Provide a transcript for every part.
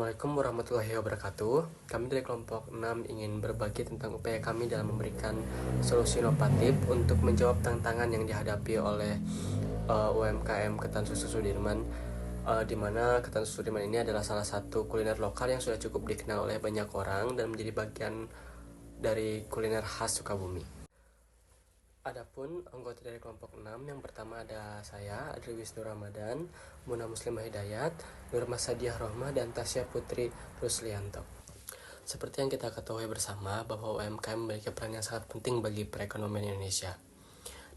Assalamualaikum warahmatullahi wabarakatuh. Kami dari kelompok 6 ingin berbagi tentang upaya kami dalam memberikan solusi inovatif untuk menjawab tantangan yang dihadapi oleh UMKM Ketan Susu Sudirman, di mana Ketan Susu Sudirman ini adalah salah satu kuliner lokal yang sudah cukup dikenal oleh banyak orang dan menjadi bagian dari kuliner khas Sukabumi. Adapun anggota dari kelompok 6, yang pertama ada saya, Adri Wisnu Ramadan, Muna Muslimah Hidayat, Nurma Sadiah Rohmah, dan Tasya Putri Ruslianto. Seperti yang kita ketahui bersama bahwa UMKM memiliki peran yang sangat penting bagi perekonomian Indonesia.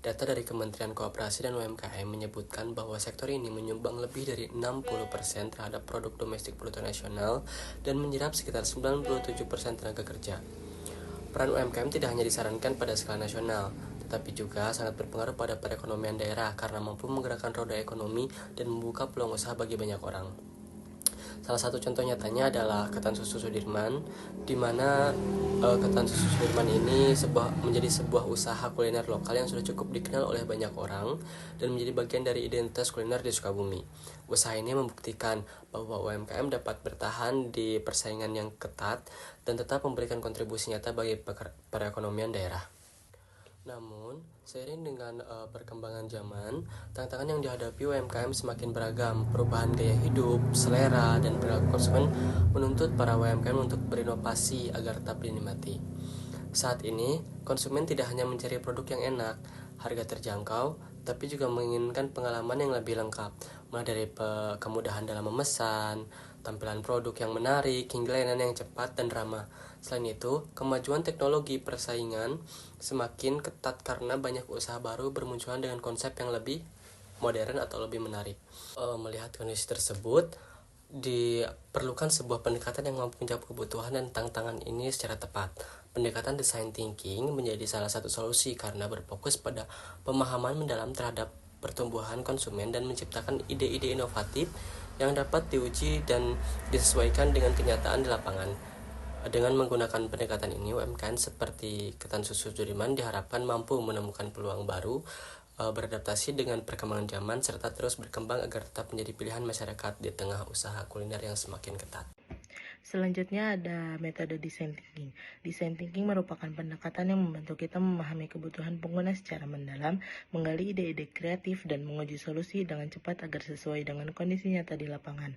Data dari Kementerian Koperasi dan UMKM menyebutkan bahwa sektor ini menyumbang lebih dari 60% terhadap produk domestik bruto nasional dan menyerap sekitar 97% tenaga kerja. Peran UMKM tidak hanya disarankan pada skala nasional, tetapi juga sangat berpengaruh pada perekonomian daerah karena mampu menggerakkan roda ekonomi dan membuka peluang usaha bagi banyak orang. Salah satu contoh nyatanya adalah Ketan Susu Sudirman, di mana Ketan Susu Sudirman ini menjadi sebuah usaha kuliner lokal yang sudah cukup dikenal oleh banyak orang dan menjadi bagian dari identitas kuliner di Sukabumi. Usaha ini membuktikan bahwa UMKM dapat bertahan di persaingan yang ketat dan tetap memberikan kontribusi nyata bagi perekonomian daerah. Namun, seiring dengan perkembangan zaman, tantangan yang dihadapi UMKM semakin beragam. Perubahan gaya hidup, selera, dan perilaku konsumen menuntut para UMKM untuk berinovasi agar tetap dinikmati. Saat ini, konsumen tidak hanya mencari produk yang enak, harga terjangkau, tapi juga menginginkan pengalaman yang lebih lengkap, mulai dari kemudahan dalam memesan, tampilan produk yang menarik, hingga layanan yang cepat dan ramah. Selain itu, kemajuan teknologi persaingan semakin ketat karena banyak usaha baru bermunculan dengan konsep yang lebih modern atau lebih menarik. Melihat kondisi tersebut, diperlukan sebuah pendekatan yang mampu menjawab kebutuhan dan tantangan ini secara tepat. Pendekatan design thinking menjadi salah satu solusi karena berfokus pada pemahaman mendalam terhadap pertumbuhan konsumen dan menciptakan ide-ide inovatif yang dapat diuji dan disesuaikan dengan kenyataan di lapangan. Dengan menggunakan pendekatan ini, UMKM seperti Ketan Susu Sudirman diharapkan mampu menemukan peluang baru, beradaptasi dengan perkembangan zaman, serta terus berkembang agar tetap menjadi pilihan masyarakat di tengah usaha kuliner yang semakin ketat. Selanjutnya ada metode design thinking. Design thinking merupakan pendekatan yang membantu kita memahami kebutuhan pengguna secara mendalam, menggali ide-ide kreatif, dan menguji solusi dengan cepat agar sesuai dengan kondisi nyata di lapangan.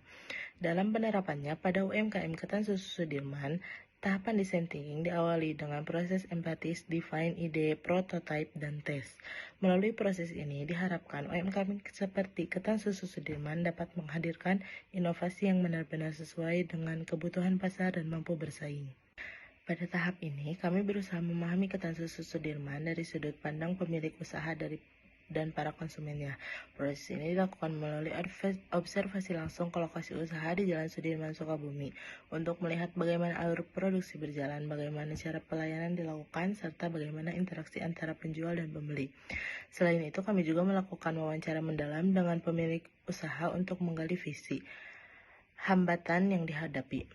Dalam penerapannya, pada UMKM Ketan Susu Sudirman, tahapan design thinking diawali dengan proses empatis, define ide, prototype, dan tes. Melalui proses ini, diharapkan UMKM seperti Ketan Susu Sudirman dapat menghadirkan inovasi yang benar-benar sesuai dengan kebutuhan pasar dan mampu bersaing. Pada tahap ini, kami berusaha memahami Ketan Susu Sudirman dari sudut pandang pemilik usaha dan para konsumennya. Proses ini dilakukan melalui observasi langsung ke lokasi usaha di Jalan Sudirman, Sukabumi, untuk melihat bagaimana alur produksi berjalan, bagaimana cara pelayanan dilakukan, serta bagaimana interaksi antara penjual dan pembeli. Selain itu, kami juga melakukan wawancara mendalam dengan pemilik usaha untuk menggali visi, hambatan yang dihadapi,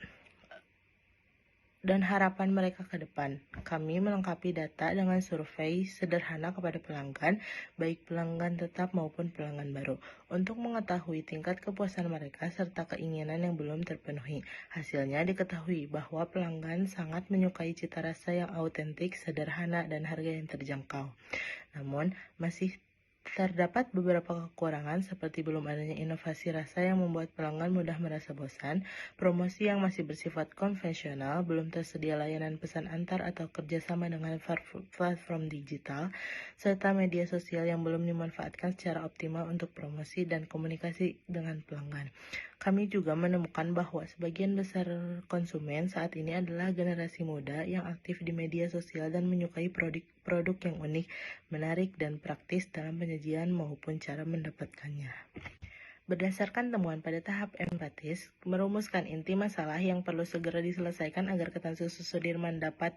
dan harapan mereka ke depan. Kami melengkapi data dengan survei sederhana kepada pelanggan, baik pelanggan tetap maupun pelanggan baru, untuk mengetahui tingkat kepuasan mereka serta keinginan yang belum terpenuhi. Hasilnya diketahui bahwa pelanggan sangat menyukai cita rasa yang autentik, sederhana, dan harga yang terjangkau. Namun, masih terdapat beberapa kekurangan seperti belum adanya inovasi rasa yang membuat pelanggan mudah merasa bosan, promosi yang masih bersifat konvensional, belum tersedia layanan pesan antar atau kerjasama dengan platform digital, serta media sosial yang belum dimanfaatkan secara optimal untuk promosi dan komunikasi dengan pelanggan. Kami juga menemukan bahwa sebagian besar konsumen saat ini adalah generasi muda yang aktif di media sosial dan menyukai produk yang unik, menarik, dan praktis dalam penyajian maupun cara mendapatkannya. Berdasarkan temuan pada tahap empatis, merumuskan inti masalah yang perlu segera diselesaikan agar Ketan Susu Sudirman dapat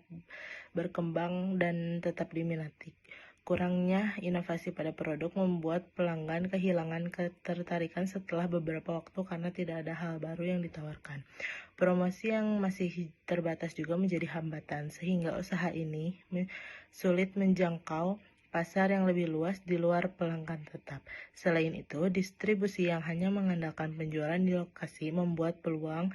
berkembang dan tetap diminati. Kurangnya inovasi pada produk membuat pelanggan kehilangan ketertarikan setelah beberapa waktu karena tidak ada hal baru yang ditawarkan. Promosi yang masih terbatas juga menjadi hambatan, sehingga usaha ini sulit menjangkau pasar yang lebih luas di luar pelanggan tetap. Selain itu, distribusi yang hanya mengandalkan penjualan di lokasi membuat peluang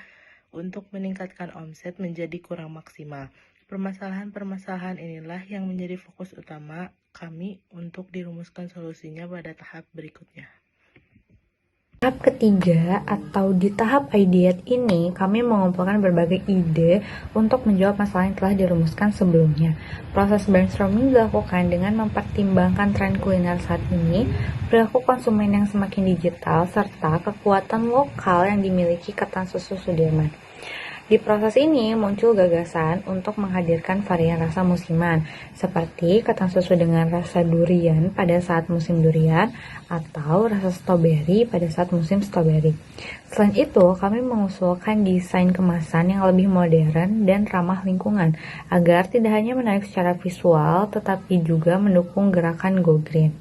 untuk meningkatkan omset menjadi kurang maksimal. Permasalahan-permasalahan inilah yang menjadi fokus utama kami untuk dirumuskan solusinya pada tahap berikutnya. Tahap ketiga atau di tahap ideat ini, kami mengumpulkan berbagai ide untuk menjawab masalah yang telah dirumuskan sebelumnya. Proses brainstorming dilakukan dengan mempertimbangkan tren kuliner saat ini, perilaku konsumen yang semakin digital, serta kekuatan lokal yang dimiliki Ketan Susu Sudirman. Di proses ini muncul gagasan untuk menghadirkan varian rasa musiman, seperti ketan susu dengan rasa durian pada saat musim durian, atau rasa stroberi pada saat musim stroberi. Selain itu, kami mengusulkan desain kemasan yang lebih modern dan ramah lingkungan, agar tidak hanya menarik secara visual, tetapi juga mendukung gerakan Go Green.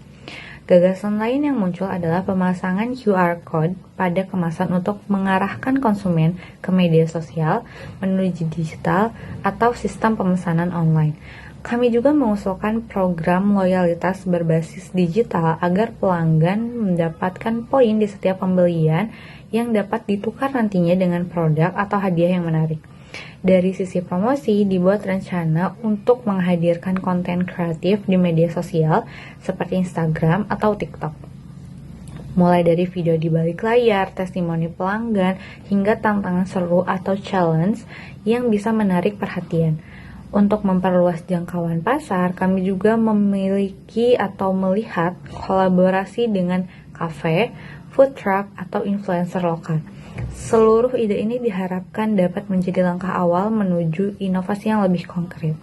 Gagasan lain yang muncul adalah pemasangan QR Code pada kemasan untuk mengarahkan konsumen ke media sosial, menuju digital, atau sistem pemesanan online. Kami juga mengusulkan program loyalitas berbasis digital agar pelanggan mendapatkan poin di setiap pembelian yang dapat ditukar nantinya dengan produk atau hadiah yang menarik. Dari sisi promosi, dibuat rencana untuk menghadirkan konten kreatif di media sosial seperti Instagram atau TikTok. Mulai dari video di balik layar, testimoni pelanggan, hingga tantangan seru atau challenge yang bisa menarik perhatian. Untuk memperluas jangkauan pasar, kami juga memiliki atau melihat kolaborasi dengan kafe, food truck, atau influencer lokal. Seluruh ide ini diharapkan dapat menjadi langkah awal menuju inovasi yang lebih konkret.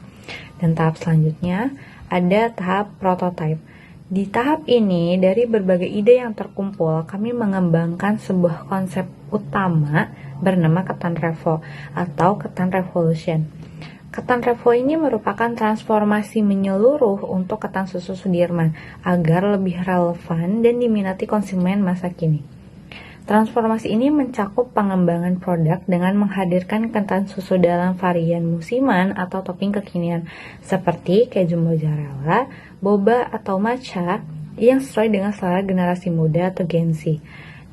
Dan tahap selanjutnya ada tahap prototype. Di tahap ini, dari berbagai ide yang terkumpul, kami mengembangkan sebuah konsep utama bernama Ketan Revo atau Ketan Revolution. Ketan Revo ini merupakan transformasi menyeluruh untuk Ketan Susu Sudirman agar lebih relevan dan diminati konsumen masa kini. Transformasi ini mencakup pengembangan produk dengan menghadirkan ketan susu dalam varian musiman atau topping kekinian seperti keju mozzarella, boba, atau matcha yang sesuai dengan selera generasi muda atau Gen Z.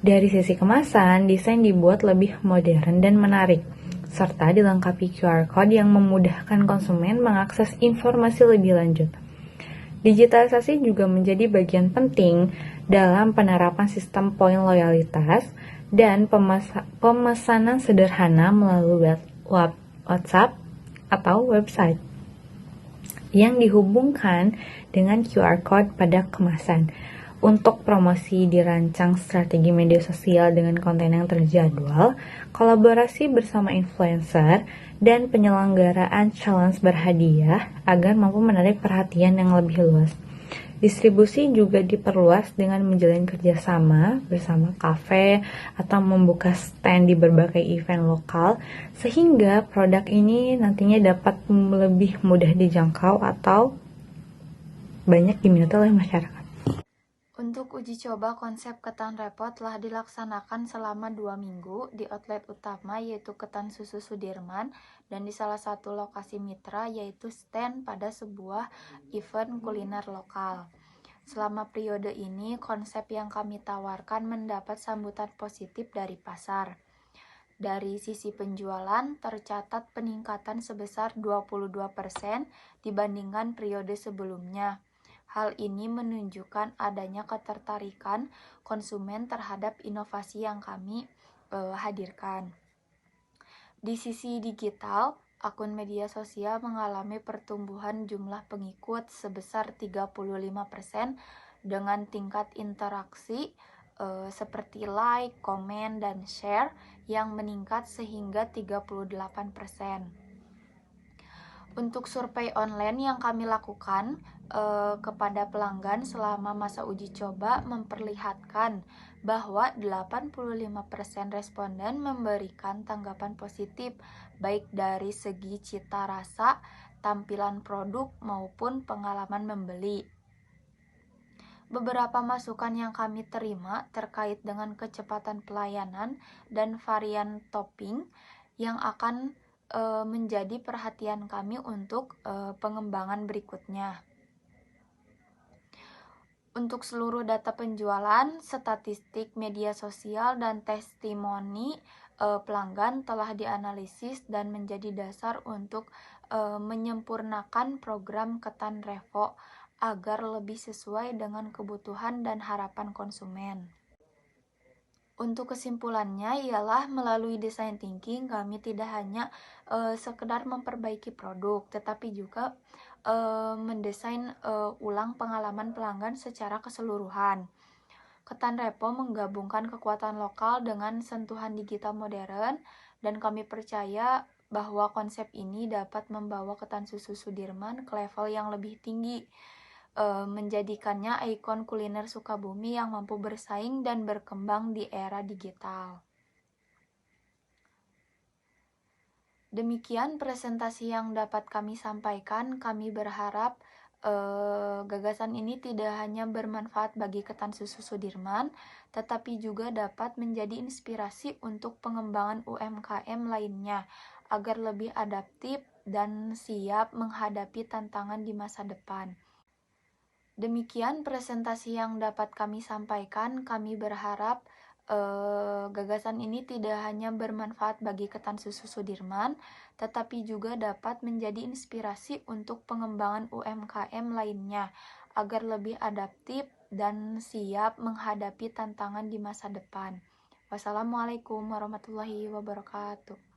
Dari sisi kemasan, desain dibuat lebih modern dan menarik, serta dilengkapi QR Code yang memudahkan konsumen mengakses informasi lebih lanjut. Digitalisasi juga menjadi bagian penting dalam penerapan sistem poin loyalitas dan pemesanan sederhana melalui WhatsApp atau website yang dihubungkan dengan QR Code pada kemasan. Untuk promosi dirancang strategi media sosial dengan konten yang terjadwal, kolaborasi bersama influencer, dan penyelenggaraan challenge berhadiah agar mampu menarik perhatian yang lebih luas. Distribusi juga diperluas dengan menjalin kerjasama bersama kafe atau membuka stand di berbagai event lokal sehingga produk ini nantinya dapat lebih mudah dijangkau atau banyak diminati oleh masyarakat. Untuk uji coba konsep Ketan Repot telah dilaksanakan selama 2 minggu di outlet utama yaitu Ketan Susu Sudirman dan di salah satu lokasi mitra yaitu stand pada sebuah event kuliner lokal. Selama periode ini, konsep yang kami tawarkan mendapat sambutan positif dari pasar. Dari sisi penjualan, tercatat peningkatan sebesar 22% dibandingkan periode sebelumnya. Hal ini menunjukkan adanya ketertarikan konsumen terhadap inovasi yang kami hadirkan. Di sisi digital, akun media sosial mengalami pertumbuhan jumlah pengikut sebesar 35% dengan tingkat interaksi seperti like, komen, dan share yang meningkat sehingga 38%. Untuk survei online yang kami lakukan kepada pelanggan selama masa uji coba memperlihatkan bahwa 85% responden memberikan tanggapan positif baik dari segi cita rasa, tampilan produk maupun pengalaman membeli. Beberapa masukan yang kami terima terkait dengan kecepatan pelayanan dan varian topping yang akan menjadi perhatian kami untuk pengembangan berikutnya. Untuk seluruh data penjualan, statistik media sosial, dan testimoni pelanggan telah dianalisis dan menjadi dasar untuk menyempurnakan program Ketan Revo agar lebih sesuai dengan kebutuhan dan harapan konsumen. Untuk kesimpulannya ialah melalui design thinking kami tidak hanya sekedar memperbaiki produk, tetapi juga mendesain ulang pengalaman pelanggan secara keseluruhan. Ketan Revo menggabungkan kekuatan lokal dengan sentuhan digital modern, dan kami percaya bahwa konsep ini dapat membawa Ketan Susu Sudirman ke level yang lebih tinggi, menjadikannya ikon kuliner Sukabumi yang mampu bersaing dan berkembang di era digital. Demikian presentasi yang dapat kami sampaikan. Kami berharap gagasan ini tidak hanya bermanfaat bagi Ketan Susu Sudirman, tetapi juga dapat menjadi inspirasi untuk pengembangan UMKM lainnya agar lebih adaptif dan siap menghadapi tantangan di masa depan. Demikian presentasi yang dapat kami sampaikan. Kami berharap gagasan ini tidak hanya bermanfaat bagi Ketan Susu Sudirman, tetapi juga dapat menjadi inspirasi untuk pengembangan UMKM lainnya agar lebih adaptif dan siap menghadapi tantangan di masa depan. Wassalamualaikum warahmatullahi wabarakatuh.